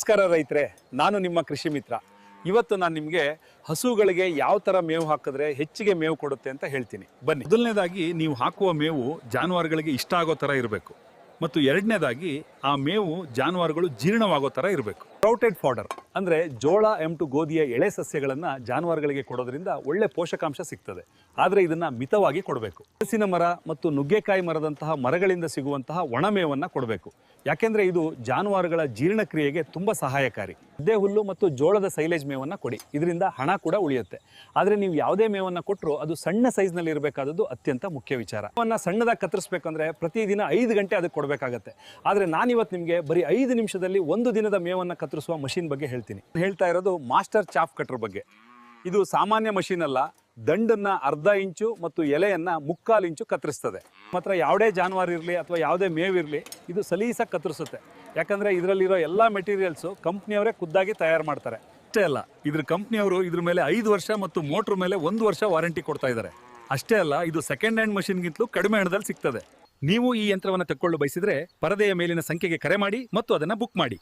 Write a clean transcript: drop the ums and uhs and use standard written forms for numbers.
ನಮಸ್ಕಾರ ರೈತರೇ, ನಾನು ನಿಮ್ಮ ಕೃಷಿ ಮಿತ್ರ. ಇವತ್ತು ನಾನು ನಿಮಗೆ ಹಸುಗಳಿಗೆ ಯಾವ ಥರ ಮೇವು ಹಾಕಿದ್ರೆ ಹೆಚ್ಚಿಗೆ ಮೇವು ಕೊಡುತ್ತೆ ಅಂತ ಹೇಳ್ತೀನಿ. ಬನ್ನಿ. ಮೊದಲನೇದಾಗಿ ನೀವು ಹಾಕುವ ಮೇವು ಜಾನುವಾರುಗಳಿಗೆ ಇಷ್ಟ ಆಗೋ ಥರ ಇರಬೇಕು. ಮತ್ತು ಎರಡನೇದಾಗಿ ಆ ಮೇವು ಜಾನುವಾರುಗಳು ಜೀರ್ಣವಾಗೋ ಥರ ಇರಬೇಕು. ಸ್ಪ್ರೌಟೆಡ್ ಫಾಡರ್ ಅಂದರೆ ಜೋಳ ಎಂಟು ಗೋಧಿಯ ಎಳೆ ಸಸ್ಯಗಳನ್ನು ಜಾನುವಾರುಗಳಿಗೆ ಕೊಡೋದ್ರಿಂದ ಒಳ್ಳೆ ಪೋಷಕಾಂಶ ಸಿಗ್ತದೆ. ಆದರೆ ಇದನ್ನು ಮಿತವಾಗಿ ಕೊಡಬೇಕು. ಹಲಸಿನ ಮರ ಮತ್ತು ನುಗ್ಗೆಕಾಯಿ ಮರದಂತಹ ಮರಗಳಿಂದ ಸಿಗುವಂತಹ ಒಣಮೇವನ್ನು ಕೊಡಬೇಕು. ಯಾಕೆಂದರೆ ಇದು ಜಾನುವಾರುಗಳ ಜೀರ್ಣಕ್ರಿಯೆಗೆ ತುಂಬ ಸಹಾಯಕಾರಿ. ಗದ್ದೆ ಹುಲ್ಲು ಮತ್ತು ಜೋಳದ ಸೈಲೇಜ್ ಮೇವನ್ನು ಕೊಡಿ, ಇದರಿಂದ ಹಣ ಕೂಡ ಉಳಿಯುತ್ತೆ. ಆದರೆ ನೀವು ಯಾವುದೇ ಮೇವನ್ನು ಕೊಟ್ಟರು ಅದು ಸಣ್ಣ ಸೈಜ್ನಲ್ಲಿ ಇರಬೇಕಾದದ್ದು ಅತ್ಯಂತ ಮುಖ್ಯ ವಿಚಾರ. ಮೇವನ್ನು ಸಣ್ಣದಾಗಿ ಕತ್ತರಿಸಬೇಕಂದ್ರೆ ಪ್ರತಿದಿನ 5 ಗಂಟೆ ಅದಕ್ಕೆ ಕೊಡಬೇಕಾಗತ್ತೆ. ಆದರೆ ನಾನಿವತ್ತು ನಿಮಗೆ ಬರೀ 5 ನಿಮಿಷದಲ್ಲಿ ಒಂದು ದಿನದ ಮೇವನ್ನು ಕತ್ತರಿಸುವ ಮಷಿನ್ ಬಗ್ಗೆ ಹೇಳ್ತೀನಿ. ಹೇಳ್ತಾ ಇರೋದು ಮಾಸ್ಟರ್ ಚಾಫ್ ಕಟರ್ ಬಗ್ಗೆ. ಇದು ಸಾಮಾನ್ಯ ಮಷೀನ್ ಅಲ್ಲ, ದಂಡನ್ನ ಅರ್ಧ ಇಂಚು ಮತ್ತು ಎಲೆಯನ್ನ 3/4 ಇಂಚು ಕತ್ತರಿಸ್ತದೆ. ಮಾತ್ರ ಯಾವುದೇ ಜಾನುವಾರು ಇರಲಿ ಅಥವಾ ಯಾವುದೇ ಮೇವಿರಲಿ ಇದು ಸಲೀಸಾಗಿ ಕತ್ತರಿಸುತ್ತೆ. ಯಾಕಂದರೆ ಇದರಲ್ಲಿರೋ ಎಲ್ಲ ಮೆಟೀರಿಯಲ್ಸು ಕಂಪ್ನಿಯವರೇ ಖುದ್ದಾಗಿ ತಯಾರು ಮಾಡ್ತಾರೆ. ಅಷ್ಟೇ ಅಲ್ಲ, ಇದ್ರ ಕಂಪ್ನಿಯವರು ಇದ್ರ ಮೇಲೆ 5 ವರ್ಷ ಮತ್ತು ಮೋಟ್ರ್ ಮೇಲೆ 1 ವರ್ಷ ವಾರಂಟಿ ಕೊಡ್ತಾ ಇದ್ದಾರೆ. ಅಷ್ಟೇ ಅಲ್ಲ, ಇದು ಸೆಕೆಂಡ್ ಹ್ಯಾಂಡ್ ಮಷಿನ್ಗಿಂತಲೂ ಕಡಿಮೆ ಹಣದಲ್ಲಿ ಸಿಗ್ತದೆ. ನೀವು ಈ ಯಂತ್ರವನ್ನು ತಕ್ಕೊಳ್ಳು ಬಯಸಿದ್ರೆ ಪರದೆಯ ಮೇಲಿನ ಸಂಖ್ಯೆಗೆ ಕರೆ ಮಾಡಿ ಮತ್ತು ಅದನ್ನು ಬುಕ್ ಮಾಡಿ.